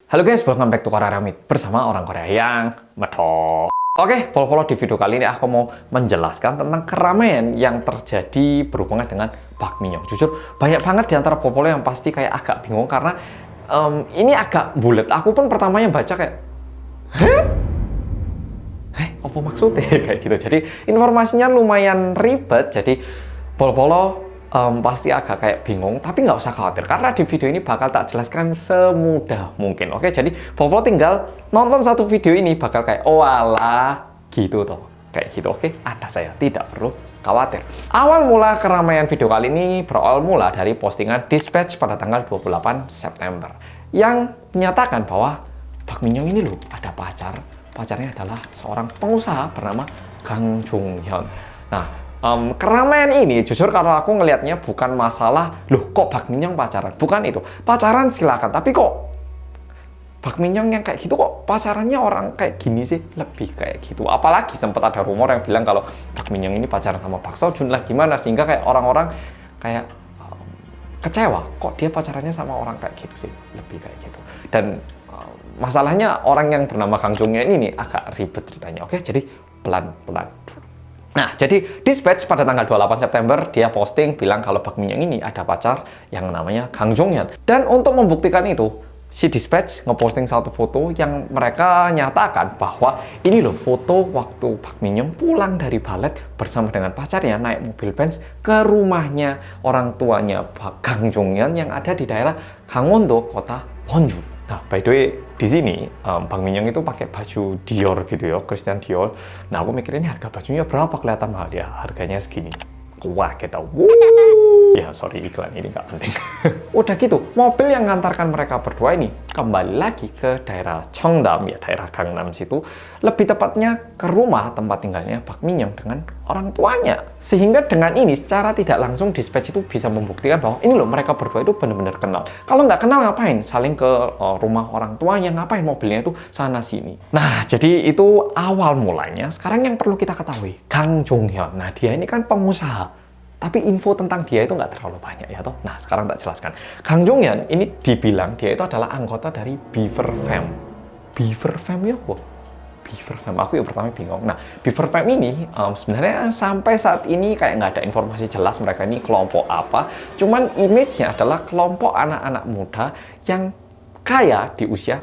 Halo guys, welcome back to Korea Ramit bersama orang Korea yang medok. Oke, follow di video kali ini aku mau menjelaskan tentang keramaian yang terjadi berhubungan dengan Park Min Young. Jujur, banyak banget di antara popolo yang pasti kayak agak bingung karena ini agak bulat. Aku pun pertamanya baca kayak, apa maksudnya kayak gitu. Jadi informasinya lumayan ribet. Jadi follow pasti agak kayak bingung, tapi nggak usah khawatir karena di video ini bakal tak jelaskan semudah mungkin. Oke, jadi follow tinggal nonton satu video ini bakal kayak oh alah gitu toh, kayak gitu. Oke, ada saya, tidak perlu khawatir. Awal mula keramaian video kali ini berawal mula dari postingan Dispatch pada tanggal 28 September yang menyatakan bahwa Park Min Young ini loh ada pacarnya adalah seorang pengusaha bernama Kang Jong Hyun. Nah, keramaian ini jujur kalau aku ngelihatnya bukan masalah loh kok Park Min Young pacaran, bukan itu. Pacaran silakan, tapi kok Park Min Young yang kayak gitu kok pacarannya orang kayak gini sih, lebih kayak gitu. Apalagi sempat ada rumor yang bilang kalau Park Min Young ini pacaran sama Park Seo Joon lah, gimana sehingga kayak orang-orang kayak kecewa kok dia pacarannya sama orang kayak gitu sih, lebih kayak gitu. Dan masalahnya orang yang bernama Kang Jong Hyun ini agak ribet ceritanya. Oke, jadi pelan-pelan. Nah, jadi Dispatch pada tanggal 28 September dia posting bilang kalau Park Min Young ini ada pacar yang namanya Kang Jong Hyun. Dan untuk membuktikan itu, si Dispatch ngeposting satu foto yang mereka nyatakan bahwa ini loh foto waktu Park Min Young pulang dari balet bersama dengan pacarnya naik mobil Benz ke rumahnya orang tuanya Kang Jong Hyun yang ada di daerah Gangwon-do, kota Wonju. Nah, by the way, di sini Park Min Young itu pakai baju Dior gitu ya, Christian Dior. Nah, aku mikir ini harga bajunya berapa, kelihatan mahal ya, harganya segini. Wah, kita ya sorry, iklan ini nggak penting. Udah gitu, mobil yang ngantarkan mereka berdua ini kembali lagi ke daerah Cheongdam, ya daerah Gangnam situ. Lebih tepatnya ke rumah tempat tinggalnya Park Min Young dengan orang tuanya. Sehingga dengan ini secara tidak langsung Dispatch itu bisa membuktikan bahwa ini loh mereka berdua itu benar-benar kenal. Kalau nggak kenal ngapain saling ke rumah orang tuanya, ngapain mobilnya itu sana sini. Nah, jadi itu awal mulanya. Sekarang yang perlu kita ketahui, Kang Jong Hyun. Nah, dia ini kan pengusaha. Tapi info tentang dia itu nggak terlalu banyak ya toh. Nah, sekarang tak jelaskan. Kang Jong Hyun ini dibilang dia itu adalah anggota dari Beaver Fam. Beaver Fam ya kok? Beaver Fam, aku yang pertama bingung. Nah, Beaver Fam ini sebenarnya sampai saat ini kayak nggak ada informasi jelas mereka ini kelompok apa. Cuman image-nya adalah kelompok anak-anak muda yang kaya di usia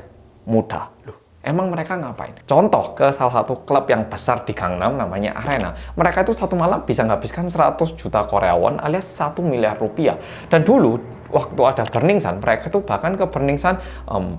muda. Loh, emang mereka ngapain? Contoh ke salah satu klub yang besar di Gangnam namanya Arena. Mereka itu satu malam bisa menghabiskan 100 juta Korea won alias 1 miliar rupiah. Dan dulu waktu ada Burning Sun, mereka tuh bahkan ke Burning Sun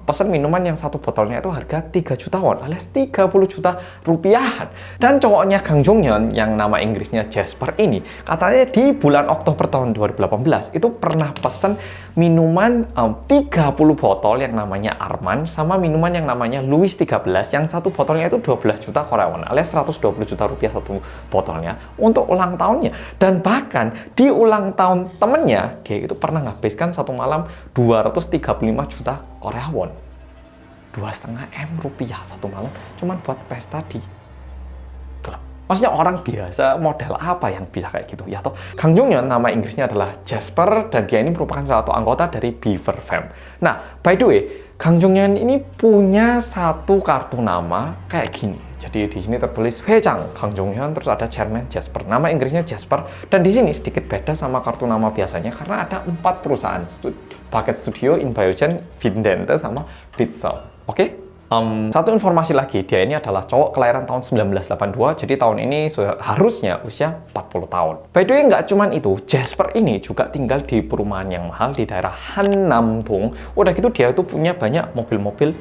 pesan minuman yang satu botolnya itu harga 3 juta won alias 30 juta rupiahan. Dan cowoknya Kang Jong Hyun yang nama Inggrisnya Jasper ini katanya di bulan Oktober tahun 2018 itu pernah pesan minuman 30 botol yang namanya Arman sama minuman yang namanya Louis 13 yang satu botolnya itu 12 juta Korea won alias 120 juta rupiah satu botolnya untuk ulang tahunnya. Dan bahkan di ulang tahun temennya dia itu pernah nghabiskan satu malam 235 juta Korea won, 2,5 M rupiah satu malam cuman buat pesta di klub. Maksudnya orang biasa model apa yang bisa kayak gitu ya toh. Kang Jong Hyun nama Inggrisnya adalah Jasper dan dia ini merupakan salah satu anggota dari Beaver Fam. Nah, by the way, Kang Jong Hyun ini punya satu kartu nama kayak gini. Jadi di sini tertulis Hwejang Kang Jong Hyun, terus ada Chairman Jasper. Nama Inggrisnya Jasper dan di sini sedikit beda sama kartu nama biasanya karena ada 4 perusahaan. Bucket Studio, Inbiogen, Vindente sama Vitsel. Oke? Satu informasi lagi, dia ini adalah cowok kelahiran tahun 1982, jadi tahun ini harusnya usia 40 tahun. By the way, nggak cuman itu, Jasper ini juga tinggal di perumahan yang mahal di daerah Hannam-dong. Udah gitu dia itu punya banyak mobil-mobil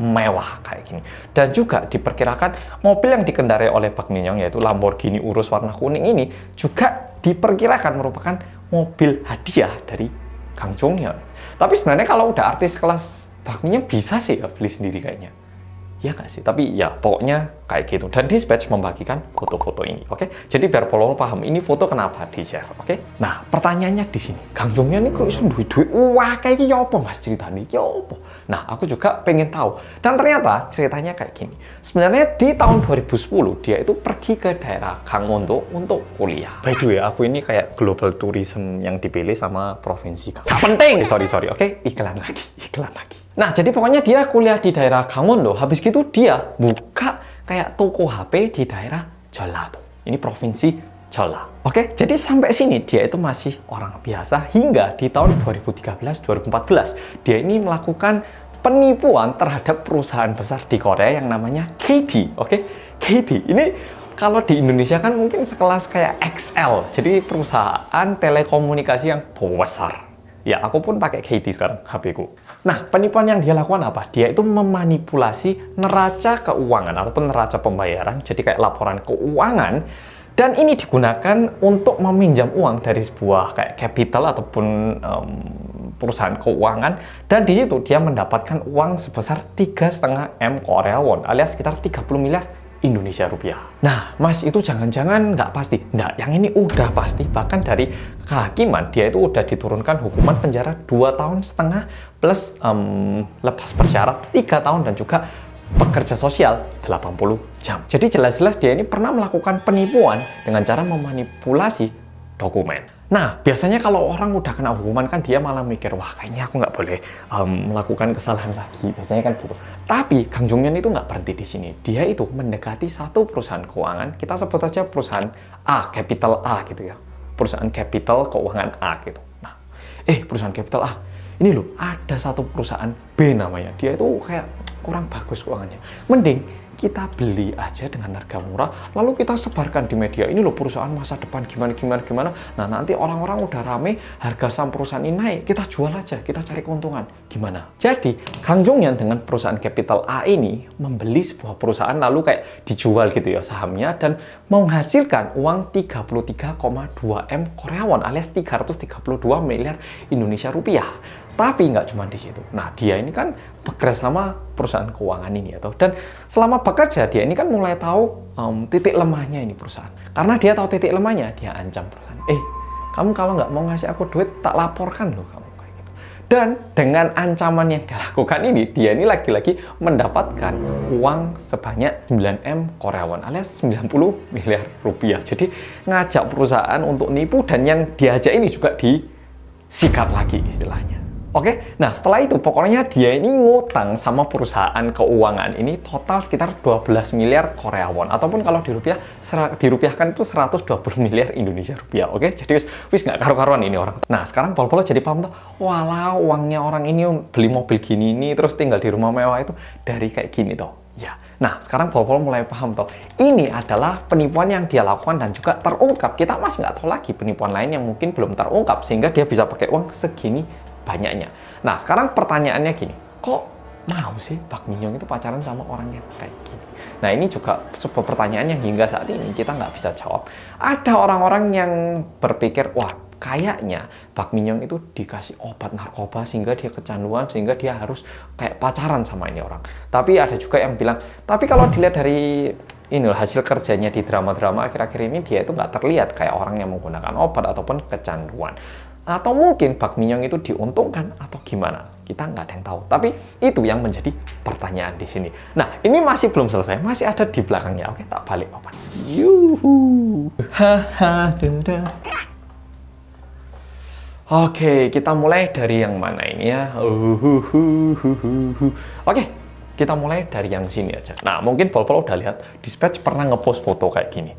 mewah kayak gini. Dan juga diperkirakan mobil yang dikendarai oleh Park Min Young yaitu Lamborghini Urus warna kuning ini juga diperkirakan merupakan mobil hadiah dari Kang Jong Hyun. Tapi sebenarnya kalau udah artis kelas Park Min Young bisa sih ya beli sendiri kayaknya. Ya nggak sih? Tapi ya pokoknya kayak gitu. Dan Dispatch membagikan foto-foto ini, oke? Jadi biar follower paham ini foto kenapa di-share, oke? Nah, pertanyaannya di sini. Kang Jong Hyun ini kok iso duit-duit wah kayak gini apa Mas ceritanya? Ya apa? Nah, aku juga pengen tahu. Dan ternyata ceritanya kayak gini. Sebenarnya di tahun 2010 dia itu pergi ke daerah Gangwon-do untuk kuliah. By the way, aku ini kayak global tourism yang dipilih sama provinsi. Gak penting. Sorry, oke? Iklan lagi. Nah, jadi pokoknya dia kuliah di daerah Gangwon loh. Habis gitu dia buka kayak toko HP di daerah Jeolla tuh. Ini provinsi Jeolla. Oke, jadi sampai sini dia itu masih orang biasa hingga di tahun 2013-2014 dia ini melakukan penipuan terhadap perusahaan besar di Korea yang namanya KT. Oke, KT ini kalau di Indonesia kan mungkin sekelas kayak XL. Jadi perusahaan telekomunikasi yang besar. Ya, aku pun pakai KT sekarang, HP-ku. Nah, penipuan yang dia lakukan apa? Dia itu memanipulasi neraca keuangan ataupun neraca pembayaran, jadi kayak laporan keuangan, dan ini digunakan untuk meminjam uang dari sebuah kayak capital ataupun perusahaan keuangan, dan di situ dia mendapatkan uang sebesar 3,5 M Korea won, alias sekitar 30 miliar Indonesia rupiah. Nah, Mas, itu jangan-jangan nggak pasti. Nah, yang ini udah pasti. Bahkan dari kehakiman, dia itu udah diturunkan hukuman penjara 2,5 tahun plus lepas bersyarat 3 tahun dan juga pekerja sosial 80 jam. Jadi jelas-jelas dia ini pernah melakukan penipuan dengan cara memanipulasi dokumen. Nah, biasanya kalau orang udah kena hukuman kan dia malah mikir, wah kayaknya aku nggak boleh melakukan kesalahan lagi. Biasanya kan gitu. Tapi Kang Jong-hyun itu nggak berhenti di sini. Dia itu mendekati satu perusahaan keuangan, kita sebut aja perusahaan A, capital A gitu ya. Perusahaan capital keuangan A gitu. Nah, perusahaan capital A, ini loh ada satu perusahaan B namanya. Dia itu kayak kurang bagus keuangannya. Mending kita beli aja dengan harga murah, lalu kita sebarkan di media. Ini loh perusahaan masa depan gimana. Nah, nanti orang-orang udah rame, harga saham perusahaan ini naik, kita jual aja, kita cari keuntungan. Gimana? Jadi, Kang Jong-hyun dengan perusahaan capital A ini membeli sebuah perusahaan lalu kayak dijual gitu ya sahamnya dan menghasilkan uang 33,2 M Korea won alias 332 miliar Indonesia rupiah. Tapi nggak cuma di situ. Nah, dia ini kan bekerja sama perusahaan keuangan ini atau dan selama bekerja dia ini kan mulai tahu titik lemahnya ini perusahaan. Karena dia tahu titik lemahnya, dia ancam perusahaan. Kamu kalau nggak mau ngasih aku duit, tak laporkan loh kamu kayak gitu. Dan dengan ancaman yang dilakukan ini, dia ini lagi-lagi mendapatkan uang sebanyak 9 M Korea won alias 90 miliar rupiah. Jadi ngajak perusahaan untuk nipu dan yang diajak ini juga disikat lagi istilahnya. Oke, nah setelah itu pokoknya dia ini ngutang sama perusahaan keuangan ini total sekitar 12 miliar Korea won ataupun kalau dirupiahkan itu 120 miliar Indonesia rupiah. Oke, jadi wis nggak karu-karuan ini orang. Nah sekarang pol-pol jadi paham tuh, walau uangnya orang ini beli mobil gini ini terus tinggal di rumah mewah itu dari kayak gini toh. Ya. Nah, sekarang pol-pol mulai paham toh. Ini adalah penipuan yang dia lakukan dan juga terungkap. Kita masih nggak tahu lagi penipuan lain yang mungkin belum terungkap sehingga dia bisa pakai uang segini banyaknya. Nah, sekarang pertanyaannya gini, kok mau sih Park Min-young itu pacaran sama orang yang kayak gini? Nah, ini juga sebuah pertanyaan yang hingga saat ini kita nggak bisa jawab. Ada orang-orang yang berpikir, wah, kayaknya Park Min-young itu dikasih obat narkoba sehingga dia kecanduan, sehingga dia harus kayak pacaran sama ini orang. Tapi ada juga yang bilang, tapi kalau dilihat dari ini hasil kerjanya di drama-drama akhir-akhir ini, dia itu nggak terlihat kayak orang yang menggunakan obat ataupun kecanduan. Atau mungkin Park Min-young itu diuntungkan atau gimana? Kita nggak ada yang tahu. Tapi itu yang menjadi pertanyaan di sini. Nah, ini masih belum selesai, masih ada di belakangnya. Oke, tak balik papan. Yuhu. Haha. Oke, kita mulai dari yang mana ini ya? Oke, kita mulai dari yang sini aja. Nah, mungkin pol-pol udah lihat, Dispatch pernah ngepost foto kayak gini.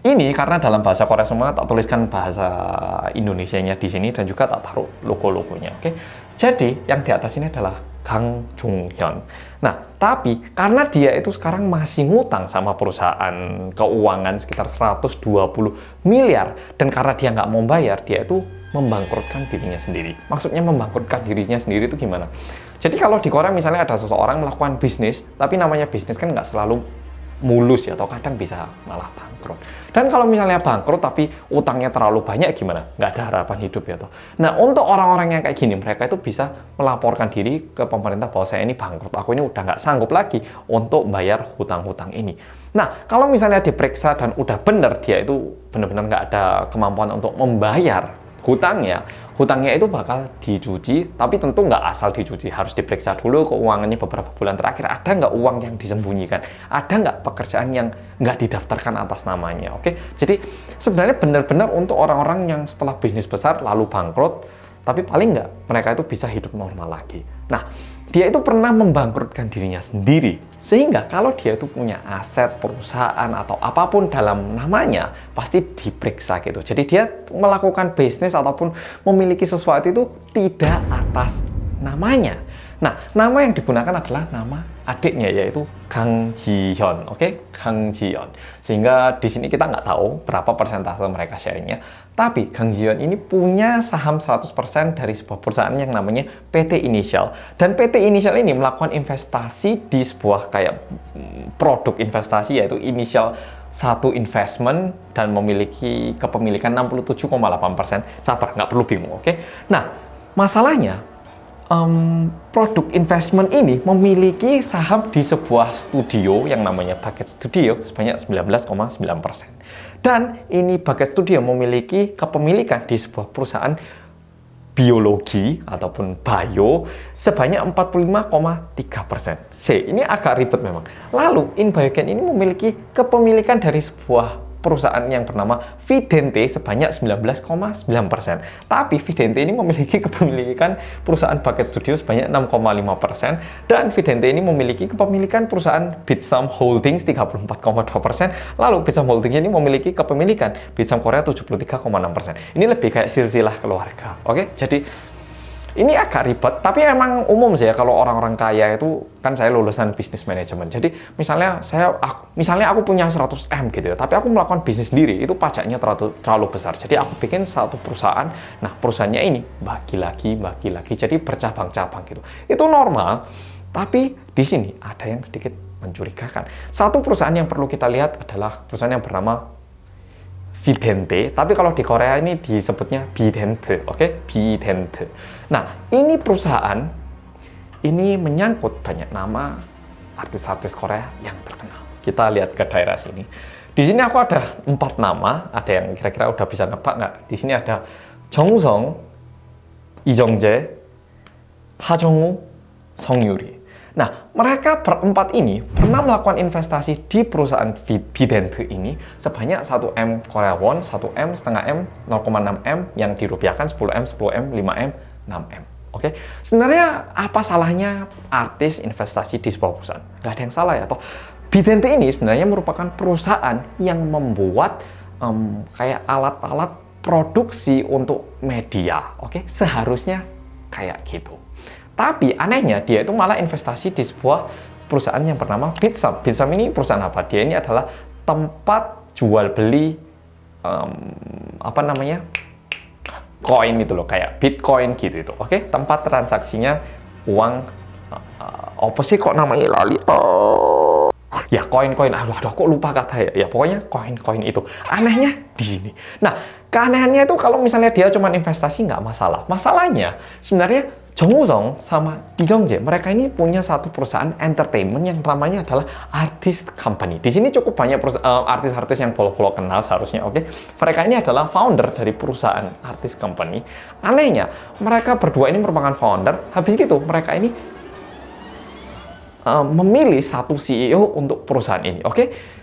Ini karena dalam bahasa Korea semua, tak tuliskan bahasa Indonesianya di sini dan juga tak taruh logo-logonya. Oke, jadi yang di atas ini adalah Kang Jong-hyun. Nah, tapi karena dia itu sekarang masih ngutang sama perusahaan keuangan sekitar 120 miliar dan karena dia nggak mau bayar, dia itu membangkrutkan dirinya sendiri. Maksudnya membangkrutkan dirinya sendiri itu gimana? Jadi kalau di Korea misalnya ada seseorang melakukan bisnis, tapi namanya bisnis kan nggak selalu mulus ya, atau kadang bisa malah bangkrut. Dan kalau misalnya bangkrut tapi utangnya terlalu banyak gimana? Nggak ada harapan hidup ya toh. Nah, untuk orang-orang yang kayak gini, mereka itu bisa melaporkan diri ke pemerintah bahwa saya ini bangkrut, aku ini udah nggak sanggup lagi untuk bayar hutang-hutang ini. Nah, kalau misalnya diperiksa dan udah bener dia itu benar-benar nggak ada kemampuan untuk membayar hutangnya itu bakal dicuci, tapi tentu nggak asal dicuci, harus diperiksa dulu keuangannya beberapa bulan terakhir, ada nggak uang yang disembunyikan, ada nggak pekerjaan yang nggak didaftarkan atas namanya, oke? Jadi sebenarnya benar-benar untuk orang-orang yang setelah bisnis besar lalu bangkrut, tapi paling nggak mereka itu bisa hidup normal lagi. Nah, dia itu pernah membangkrutkan dirinya sendiri. Sehingga kalau dia itu punya aset, perusahaan, atau apapun dalam namanya, pasti diperiksa gitu. Jadi dia melakukan bisnis ataupun memiliki sesuatu itu tidak atas namanya. Nah, nama yang digunakan adalah nama adiknya, yaitu Kang Ji-hyun, oke? Kang Ji-hyun. Sehingga di sini kita nggak tahu berapa persentase mereka sharingnya. Tapi Kang Ji-hyun ini punya saham 100% dari sebuah perusahaan yang namanya PT Initial. Dan PT Initial ini melakukan investasi di sebuah kayak produk investasi, yaitu Initial satu investment, dan memiliki kepemilikan 67,8%. Sabar, nggak perlu bingung, oke? Nah, masalahnya, produk investment ini memiliki saham di sebuah studio yang namanya Bucket Studio sebanyak 19,9%. Dan ini Bucket Studio memiliki kepemilikan di sebuah perusahaan biologi ataupun bio sebanyak 45,3%. Ini agak ribet memang. Lalu Inbiogen ini memiliki kepemilikan dari sebuah perusahaan yang bernama Vidente sebanyak 19,9%. Tapi Vidente ini memiliki kepemilikan perusahaan Bucket Studio sebanyak 6,5%, dan Vidente ini memiliki kepemilikan perusahaan Bitsum Holdings 34,2%. Lalu Bitsum Holdings ini memiliki kepemilikan Bitsum Korea 73,6%. Ini lebih kayak silsilah keluarga. Oke, jadi ini agak ribet, tapi emang umum sih ya kalau orang-orang kaya itu, kan saya lulusan bisnis manajemen. Jadi misalnya aku punya 100 M gitu ya, tapi aku melakukan bisnis sendiri, itu pajaknya terlalu besar. Jadi aku bikin satu perusahaan, nah perusahaannya ini bagi lagi, jadi bercabang-cabang gitu. Itu normal, tapi di sini ada yang sedikit mencurigakan. Satu perusahaan yang perlu kita lihat adalah perusahaan yang bernama Vidente, tapi kalau di Korea ini disebutnya Bidente, oke? Bidente. Nah, ini perusahaan ini menyangkut banyak nama artis-artis Korea yang terkenal. Kita lihat ke daerah sini. Di sini aku ada 4 nama, ada yang kira-kira udah bisa nebak nggak? Di sini ada Jeong-seong, Lee Jung-jae, Ha Jung-woo, Song Yuri. Nah, mereka berempat ini pernah melakukan investasi di perusahaan Bidente ini sebanyak 1 M Korea won, 1 M, setengah M, 0,6 M, yang dirupiahkan 10 M, 10 M, 5 M, 6 M. Oke, sebenarnya apa salahnya artis investasi di sebuah perusahaan? Nggak ada yang salah ya, toh. Bidente ini sebenarnya merupakan perusahaan yang membuat kayak alat-alat produksi untuk media. Oke, seharusnya kayak gitu. Tapi anehnya dia itu malah investasi di sebuah perusahaan yang bernama Bitsum. Bitsum ini perusahaan apa? Dia ini adalah tempat jual beli koin itu loh, kayak Bitcoin gitu itu. Oke, tempat transaksinya uang apa sih kok namanya lali? Ya koin-koin. Aduh, kok lupa kata ya. Ya pokoknya koin-koin itu. Anehnya di sini. Nah, keanehannya itu kalau misalnya dia cuma investasi nggak masalah. Masalahnya sebenarnya Jeong-seong sama Lee Jung-jae, mereka ini punya satu perusahaan entertainment yang namanya adalah Artist Company. Di sini cukup banyak artis-artis yang polo-polo kenal seharusnya, oke? Mereka ini adalah founder dari perusahaan Artist Company. Anehnya, mereka berdua ini merupakan founder. Habis gitu, mereka ini memilih satu CEO untuk perusahaan ini, oke?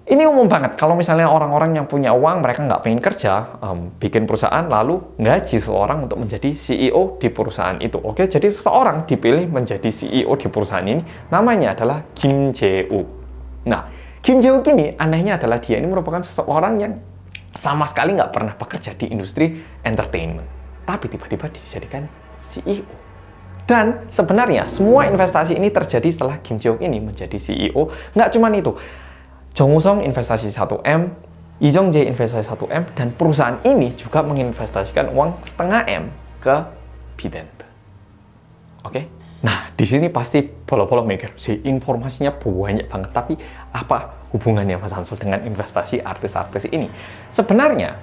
Ini umum banget, kalau misalnya orang-orang yang punya uang, mereka nggak pengen kerja, bikin perusahaan, lalu gaji seseorang untuk menjadi CEO di perusahaan itu. Oke, jadi seseorang dipilih menjadi CEO di perusahaan ini, namanya adalah Kim Jae-wook. Nah, Kim Jae-wook ini anehnya adalah dia ini merupakan seseorang yang sama sekali nggak pernah bekerja di industri entertainment. Tapi tiba-tiba dijadikan CEO. Dan sebenarnya semua investasi ini terjadi setelah Kim Jae-wook ini menjadi CEO. Nggak cuma itu. Jeong-seong investasi 1 M, Lee Jung-jae investasi 1 M, dan perusahaan ini juga menginvestasikan uang setengah M ke Bidente. Oke? Nah, di sini pasti polo-polo mikir, sih informasinya banyak banget, tapi apa hubungannya Mas Hansul dengan investasi artis-artis ini? Sebenarnya,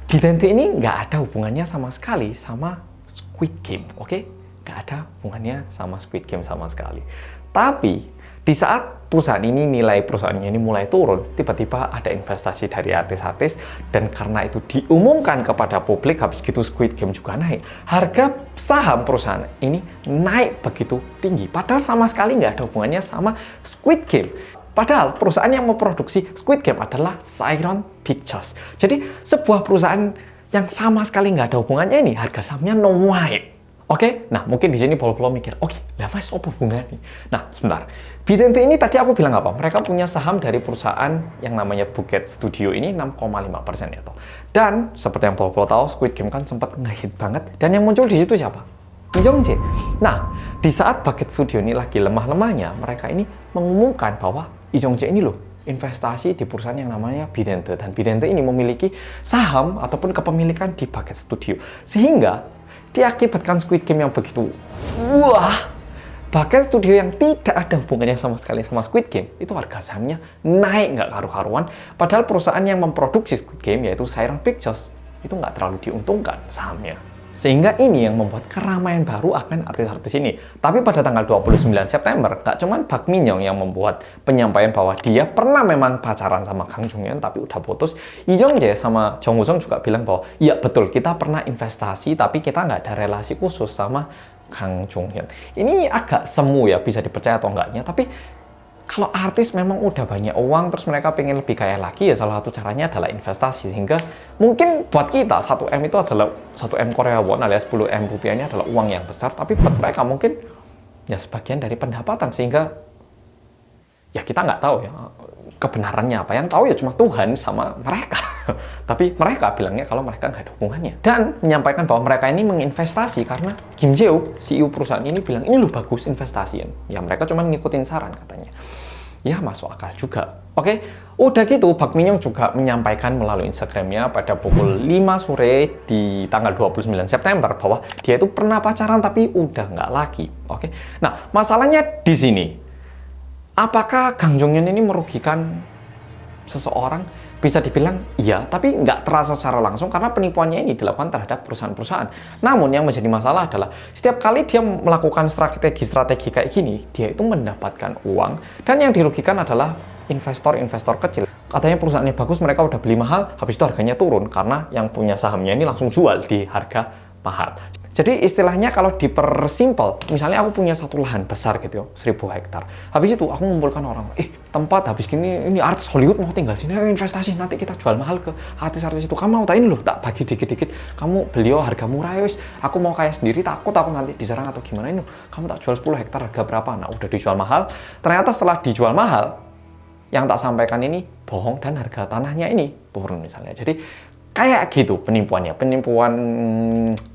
Bidente ini nggak ada hubungannya sama sekali sama Squid Game, oke? Nggak ada hubungannya sama Squid Game sama sekali. Tapi, di saat perusahaan ini, nilai perusahaannya ini mulai turun, tiba-tiba ada investasi dari artis-artis, dan karena itu diumumkan kepada publik, habis gitu Squid Game juga naik. Harga saham perusahaan ini naik begitu tinggi, padahal sama sekali nggak ada hubungannya sama Squid Game. Padahal perusahaan yang memproduksi Squid Game adalah Siron Pictures. Jadi sebuah perusahaan yang sama sekali nggak ada hubungannya ini, harga sahamnya naik. Oke, nah mungkin di sini Polo mikir, oke, lah mas, apa hubungannya? Nah, sebentar. Bidente ini tadi aku bilang apa? Mereka punya saham dari perusahaan yang namanya Bukit Studio ini 6,5% ya toh. Dan seperti yang Polo tahu, Squid Game kan sempat ngehit banget. Dan yang muncul di situ siapa? Lee Jong Jae. Nah, di saat Bukit Studio ini lagi lemah-lemahnya, mereka ini mengumumkan bahwa Lee Jong Jae ini loh investasi di perusahaan yang namanya Bidente, dan Bidente ini memiliki saham ataupun kepemilikan di Bukit Studio, sehingga diakibatkan Squid Game yang begitu wah, bahkan studio yang tidak ada hubungannya sama sekali sama Squid Game itu harga sahamnya naik nggak karu-karuan, padahal perusahaan yang memproduksi Squid Game yaitu Siren Pictures itu nggak terlalu diuntungkan sahamnya. Sehingga ini yang membuat keramaian baru akan artis-artis ini. Tapi pada tanggal 29 September, nggak cuman Park Min Young yang membuat penyampaian bahwa dia pernah memang pacaran sama Kang Jung Hyun, tapi udah putus. Lee Jong Jae sama Jung Woo Sung juga bilang bahwa, iya betul, kita pernah investasi, tapi kita nggak ada relasi khusus sama Kang Jung Hyun. Ini agak semu ya, bisa dipercaya atau enggaknya, tapi kalau artis memang udah banyak uang, terus mereka pengen lebih kaya lagi, ya salah satu caranya adalah investasi. Sehingga mungkin buat kita 1M itu adalah 1M Korea Won alias 10M rupiahnya adalah uang yang besar, tapi buat mereka mungkin ya sebagian dari pendapatan. Sehingga ya kita nggak tahu ya kebenarannya apa, yang tahu ya cuma Tuhan sama mereka. Tapi mereka bilangnya kalau mereka nggak ada hubungannya, dan menyampaikan bahwa mereka ini menginvestasi karena Kim Jae-wook, CEO perusahaan ini bilang ini loh bagus investasiin. Ya mereka cuma ngikutin saran katanya. Ya masuk akal juga. Oke, udah gitu Park Min Young juga menyampaikan melalui Instagramnya pada pukul 5 sore di tanggal 29 September bahwa dia itu pernah pacaran tapi udah nggak lagi. Oke, nah masalahnya di sini, apakah Kang Jong Hyun ini merugikan seseorang? Bisa dibilang iya, tapi nggak terasa secara langsung karena penipuannya ini dilakukan terhadap perusahaan-perusahaan. Namun yang menjadi masalah adalah setiap kali dia melakukan strategi-strategi kayak gini, dia itu mendapatkan uang, dan yang dirugikan adalah investor-investor kecil. Katanya perusahaannya bagus, mereka udah beli mahal, habis itu harganya turun karena yang punya sahamnya ini langsung jual di harga mahal. Jadi istilahnya kalau dipersimpel, misalnya aku punya satu lahan besar gitu ya, 1000 hektar. Habis itu aku mengumpulkan orang, tempat habis gini, ini artis Hollywood mau tinggal sini, ayo investasi, nanti kita jual mahal ke artis-artis itu. Kamu mau tak ini loh, tak bagi dikit-dikit, kamu beli harga murah ya wis. Aku mau kaya sendiri, takut aku nanti diserang atau gimana ini. Kamu tak jual 10 hektar harga berapa? Nah udah dijual mahal, ternyata setelah dijual mahal, yang tak sampaikan ini bohong dan harga tanahnya ini turun misalnya. Jadi kayak gitu penipuan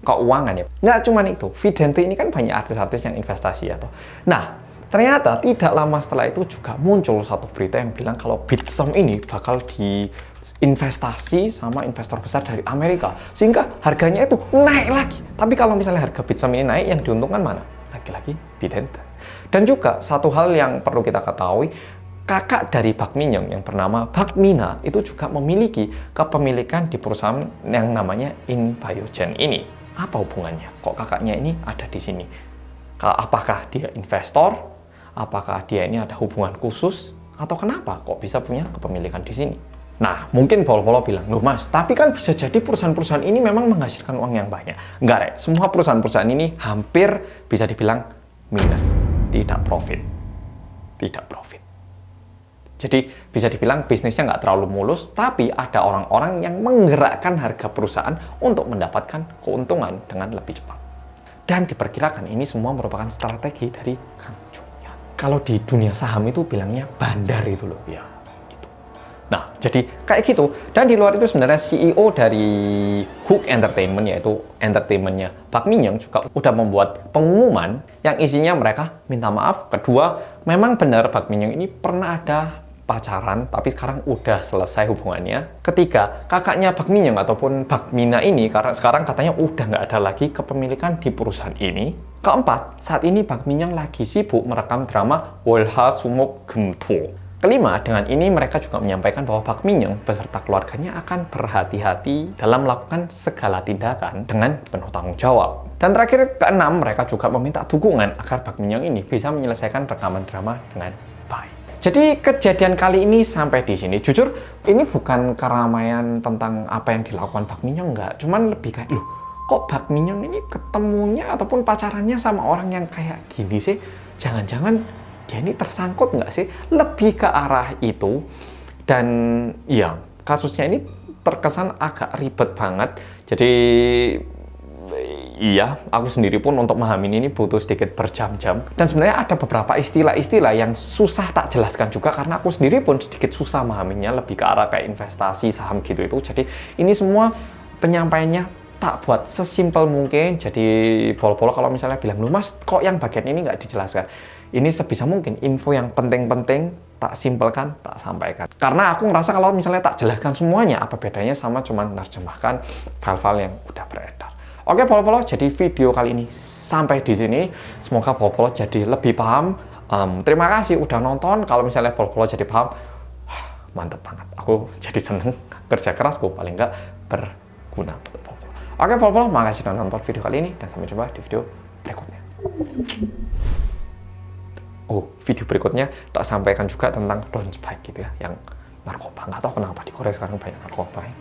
keuangan ya. Nggak cuma itu, Vidente ini kan banyak artis-artis yang investasi ya toh. Nah, ternyata tidak lama setelah itu juga muncul satu berita yang bilang kalau Bitsum ini bakal diinvestasi sama investor besar dari Amerika. Sehingga harganya itu naik lagi. Tapi kalau misalnya harga Bitsum ini naik, yang diuntungkan mana? Lagi-lagi Vidente. Dan juga satu hal yang perlu kita ketahui, kakak dari Park Min Young yang bernama Park Mina itu juga memiliki kepemilikan di perusahaan yang namanya Inbiogen ini. Apa hubungannya? Kok kakaknya ini ada di sini? Apakah dia investor? Apakah dia ini ada hubungan khusus? Atau kenapa kok bisa punya kepemilikan di sini? Nah, mungkin Polo bilang, loh mas, tapi kan bisa jadi perusahaan-perusahaan ini memang menghasilkan uang yang banyak. Enggak, Rek. Semua perusahaan-perusahaan ini hampir bisa dibilang minus, tidak profit. Tidak profit. Jadi bisa dibilang bisnisnya nggak terlalu mulus, tapi ada orang-orang yang menggerakkan harga perusahaan untuk mendapatkan keuntungan dengan lebih cepat. Dan diperkirakan ini semua merupakan strategi dari Kang Jung Hyun. Kalau di dunia saham itu bilangnya bandar itu loh, ya itu. Nah, jadi kayak gitu. Dan di luar itu sebenarnya CEO dari Hook Entertainment, yaitu entertainmentnya Park Min Young, juga udah membuat pengumuman yang isinya mereka minta maaf. Kedua, memang benar Park Min Young ini pernah ada pacaran, tapi sekarang udah selesai hubungannya. Ketiga, kakaknya Park Min Young ataupun Park Mina ini, karena sekarang katanya udah nggak ada lagi kepemilikan di perusahaan ini. Keempat, saat ini Park Min Young lagi sibuk merekam drama Wolha Sumok Gempo. Kelima, dengan ini mereka juga menyampaikan bahwa Park Min Young beserta keluarganya akan berhati-hati dalam melakukan segala tindakan dengan penuh tanggung jawab. Dan terakhir, keenam, mereka juga meminta dukungan agar Park Min Young ini bisa menyelesaikan rekaman drama dengan baik. Jadi kejadian kali ini sampai di sini. Jujur, ini bukan keramaian tentang apa yang dilakukan Park Min Young, enggak. Cuman lebih kayak, loh, kok Park Min Young ini ketemunya ataupun pacarannya sama orang yang kayak gini sih? Jangan-jangan dia ini tersangkut nggak sih? Lebih ke arah itu. Dan ya, kasusnya ini terkesan agak ribet banget. Jadi Iya, aku sendiri pun untuk memahami ini butuh sedikit berjam-jam. Dan sebenarnya ada beberapa istilah-istilah yang susah tak jelaskan juga karena aku sendiri pun sedikit susah memahaminya, lebih ke arah kayak investasi, saham gitu itu. Jadi ini semua penyampaiannya tak buat sesimpel mungkin. Jadi polo-polo kalau misalnya bilang, "Lu Mas, kok yang bagian ini nggak dijelaskan?" Ini sebisa mungkin info yang penting-penting tak simpelkan, tak sampaikan. Karena aku ngerasa kalau misalnya tak jelaskan semuanya, apa bedanya sama cuma menerjemahkan file-file yang udah beredar. Oke, polo-polo, jadi video kali ini sampai di sini. Semoga polo-polo jadi lebih paham. Terima kasih udah nonton. Kalau misalnya polo-polo jadi paham, mantep banget. Aku jadi seneng kerja kerasku paling nggak berguna untuk polo-polo. Oke, polo-polo, makasih udah nonton video kali ini dan sampai jumpa di video berikutnya. Oh, video berikutnya tak sampaikan juga tentang don't spike gitu ya, yang narkoba. Nggak tahu kenapa di Korea sekarang banyak narkoba ya.